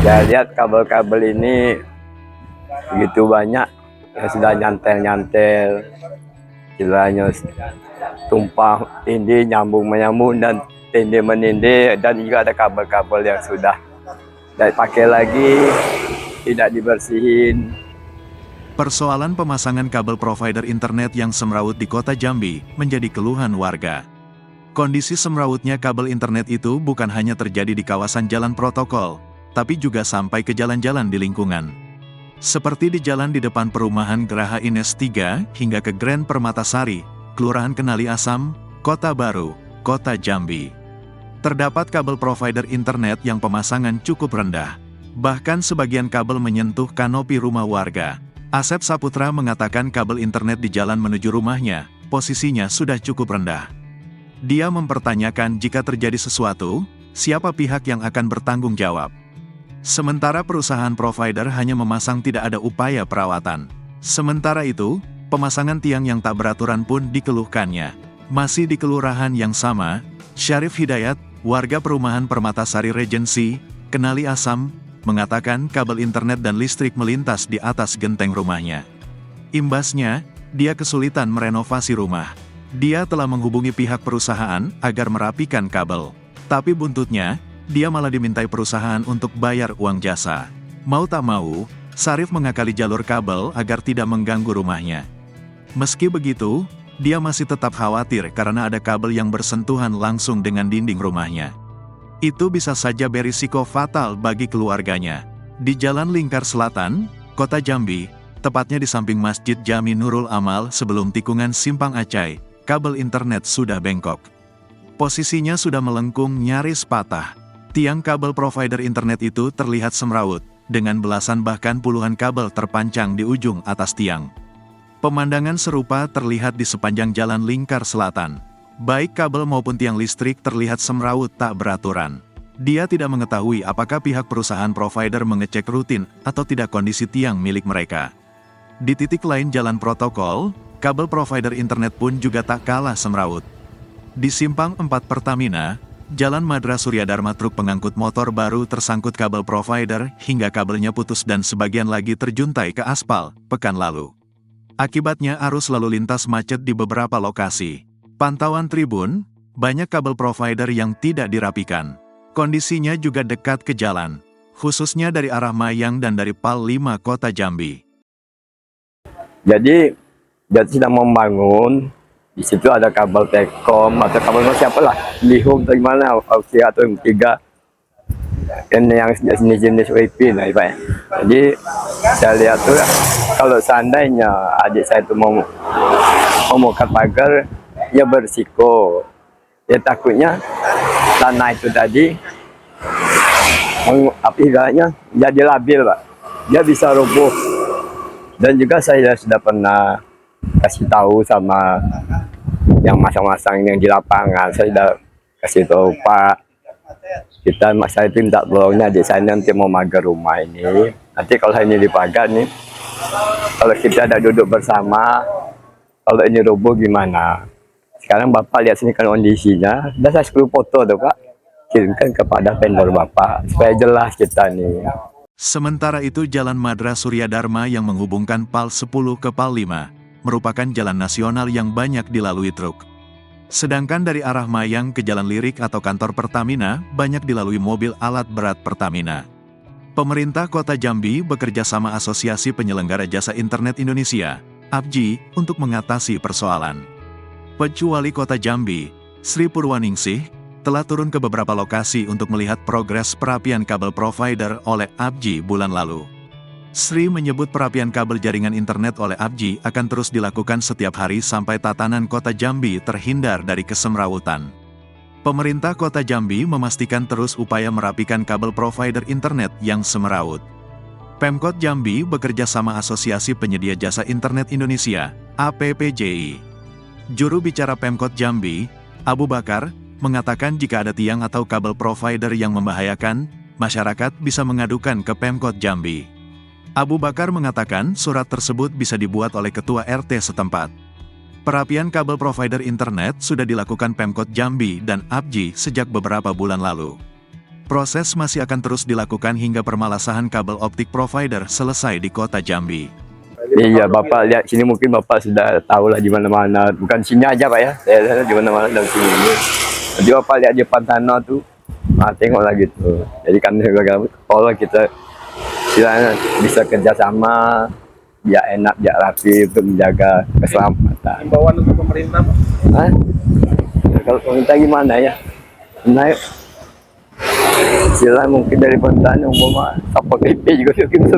Saya lihat kabel-kabel ini begitu banyak yang sudah nyantel-nyantel, istilahnya tumpang tindih, nyambung menyambung dan tindih menindih, dan juga ada kabel-kabel yang sudah tidak pakai lagi, tidak dibersihin. Persoalan pemasangan kabel provider internet yang semrawut di kota Jambi menjadi keluhan warga. Kondisi semrawutnya kabel internet itu bukan hanya terjadi di kawasan jalan protokol, tapi juga sampai ke jalan-jalan di lingkungan. Seperti di jalan di depan perumahan Geraha Ines 3 hingga ke Grand Permatasari, Kelurahan Kenali Asam, Kota Baru, Kota Jambi. Terdapat kabel provider internet yang pemasangan cukup rendah. Bahkan sebagian kabel menyentuh kanopi rumah warga. Asep Saputra mengatakan kabel internet di jalan menuju rumahnya, posisinya sudah cukup rendah. Dia mempertanyakan jika terjadi sesuatu, siapa pihak yang akan bertanggung jawab. Sementara perusahaan provider hanya memasang, tidak ada upaya perawatan. Sementara itu, pemasangan tiang yang tak beraturan pun dikeluhkannya. Masih di kelurahan yang sama, Syarif Hidayat, warga perumahan Permatasari Regency, Kenali Asam, mengatakan kabel internet dan listrik melintas di atas genteng rumahnya. Imbasnya, dia kesulitan merenovasi rumah. Dia telah menghubungi pihak perusahaan agar merapikan kabel. Tapi buntutnya, dia malah dimintai perusahaan untuk bayar uang jasa. Mau tak mau, Syarif mengakali jalur kabel agar tidak mengganggu rumahnya. Meski begitu, dia masih tetap khawatir karena ada kabel yang bersentuhan langsung dengan dinding rumahnya. Itu bisa saja berisiko fatal bagi keluarganya. Di Jalan Lingkar Selatan, Kota Jambi, tepatnya di samping Masjid Jami Nurul Amal sebelum tikungan Simpang Acai, kabel internet sudah bengkok. Posisinya sudah melengkung nyaris patah. Tiang kabel provider internet itu terlihat semrawut, dengan belasan bahkan puluhan kabel terpancang di ujung atas tiang. Pemandangan serupa terlihat di sepanjang Jalan Lingkar Selatan. Baik kabel maupun tiang listrik terlihat semrawut tak beraturan. Dia tidak mengetahui apakah pihak perusahaan provider mengecek rutin atau tidak kondisi tiang milik mereka. Di titik lain jalan protokol, kabel provider internet pun juga tak kalah semrawut. Di Simpang 4 Pertamina, Jalan Madra Surya Dharma, truk pengangkut motor baru tersangkut kabel provider hingga kabelnya putus dan sebagian lagi terjuntai ke aspal pekan lalu. Akibatnya arus lalu lintas macet di beberapa lokasi. Pantauan tribun, banyak kabel provider yang tidak dirapikan. Kondisinya juga dekat ke jalan, khususnya dari arah Mayang dan dari PAL 5 Kota Jambi. Jadi, dia sedang membangun, di situ ada kabel Telkom atau kabel siapalah, Lihum atau gimana, Ausia atau M3. Ini yang jenis-jenis WiFi, nah, Pak. Jadi, saya lihat tuh, kalau seandainya adik saya itu mau memukat pagar, ya berisiko. Ya takutnya tanah itu tadi apabila jadi labil, Pak. Dia bisa rubuh. Dan juga saya sudah pernah kasih tahu sama yang masang-masang yang di lapangan. Saya sudah kasih tahu, Pak, kita masa itu minta tolongnya adik saya nanti mau magar rumah ini. Nanti kalau ini dipagar nih, kalau kita ada duduk bersama, kalau ini rubuh gimana? Sekarang Bapak lihat sini kan kondisinya, dan saya 10 foto tuh, Pak, kirimkan kepada vendor Bapak, supaya jelas kita nih. Sementara itu Jalan Madra Surya Dharma yang menghubungkan PAL 10 ke PAL 5, merupakan jalan nasional yang banyak dilalui truk. Sedangkan dari arah Mayang ke Jalan Lirik atau kantor Pertamina, banyak dilalui mobil alat berat Pertamina. Pemerintah Kota Jambi bekerja sama Asosiasi Penyelenggara Jasa Internet Indonesia, APJI, untuk mengatasi persoalan. Wali Kota Jambi, Sri Purwaningsih, telah turun ke beberapa lokasi untuk melihat progres perapian kabel provider oleh APJI bulan lalu. Sri menyebut perapian kabel jaringan internet oleh APJI akan terus dilakukan setiap hari sampai tatanan Kota Jambi terhindar dari kesemrawutan. Pemerintah Kota Jambi memastikan terus upaya merapikan kabel provider internet yang semrawut. Pemkot Jambi bekerja sama Asosiasi Penyedia Jasa Internet Indonesia, APPJI. Juru bicara Pemkot Jambi, Abu Bakar, mengatakan jika ada tiang atau kabel provider yang membahayakan, masyarakat bisa mengadukan ke Pemkot Jambi. Abu Bakar mengatakan surat tersebut bisa dibuat oleh Ketua RT setempat. Perapian kabel provider internet sudah dilakukan Pemkot Jambi dan APJI sejak beberapa bulan lalu. Proses masih akan terus dilakukan hingga permasalahan kabel optik provider selesai di kota Jambi. Iya, Bapak lihat sini mungkin Bapak sudah tahu lah di mana-mana. Bukan sini aja Pak ya, saya lihat di mana-mana dalam sini. Nanti Bapak lihat di Pantano tuh, tengoklah gitu. Jadi kan kalau kita istilahnya bisa kerjasama, biar enak, biar rapi untuk menjaga keselamatan. Himbauan untuk pemerintah, Pak? Hah? Ya, kalau pemerintah gimana ya? Naik istilah mungkin dari pemerintah umpama Satpol PP juga mungkin bisa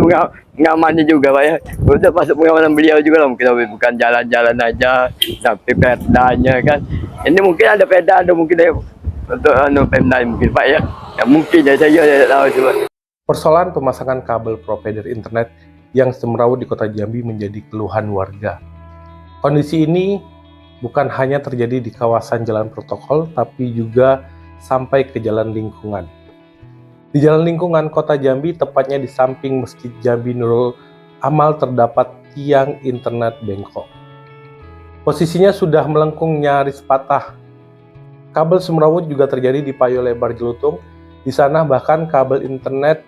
mengamani juga Pak ya. Udah masuk pengamanan beliau juga lah, mungkin bukan jalan-jalan aja sampai perdanya kan. Ini mungkin ada perda, ada mungkin ada untuk Pemda mungkin Pak ya. Ya mungkin ya saya tidak tahu coba. Persoalan pemasangan kabel provider internet yang semrawut di kota Jambi menjadi keluhan warga. Kondisi ini bukan hanya terjadi di kawasan jalan protokol, tapi juga sampai ke jalan lingkungan. Di jalan lingkungan kota Jambi, tepatnya di samping Masjid Jambi Nurul Amal, terdapat tiang internet bengkok. Posisinya sudah melengkung nyaris patah. Kabel semrawut juga terjadi di Payo Lebar Jelutung. Di sana bahkan kabel internet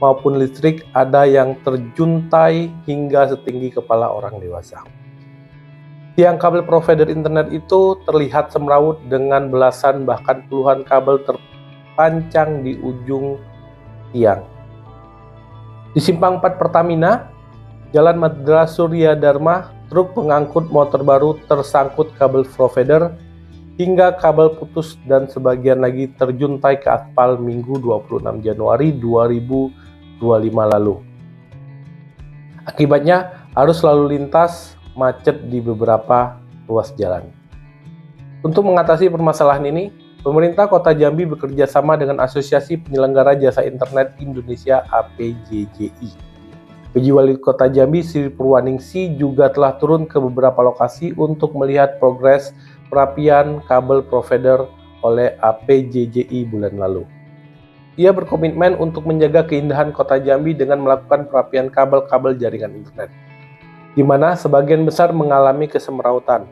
maupun listrik ada yang terjuntai hingga setinggi kepala orang dewasa. Tiang kabel provider internet itu terlihat semrawut dengan belasan bahkan puluhan kabel terpancang di ujung tiang. Di Simpang 4 Pertamina, Jalan Madras Surya Dharma, truk pengangkut motor baru tersangkut kabel provider hingga kabel putus dan sebagian lagi terjuntai ke aspal Minggu 26 Januari 2025 lalu. Akibatnya, arus lalu lintas macet di beberapa ruas jalan. Untuk mengatasi permasalahan ini, pemerintah Kota Jambi bekerja sama dengan Asosiasi Penyelenggara Jasa Internet Indonesia (APJJI). PJ Wali Kota Jambi Sri Purwaningsi juga telah turun ke beberapa lokasi untuk melihat progres perapian kabel provider oleh APJJI bulan lalu. Ia berkomitmen untuk menjaga keindahan Kota Jambi dengan melakukan perapian kabel-kabel jaringan internet, di mana sebagian besar mengalami kesemrautan.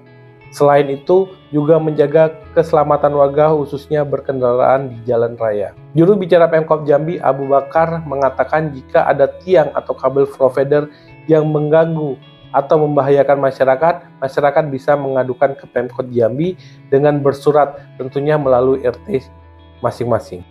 Selain itu, juga menjaga keselamatan warga khususnya berkendaraan di jalan raya. Juru bicara Pemkab Jambi, Abu Bakar, mengatakan jika ada tiang atau kabel provider yang mengganggu atau membahayakan masyarakat bisa mengadukan ke Pemkab Jambi dengan bersurat, tentunya melalui RT masing-masing.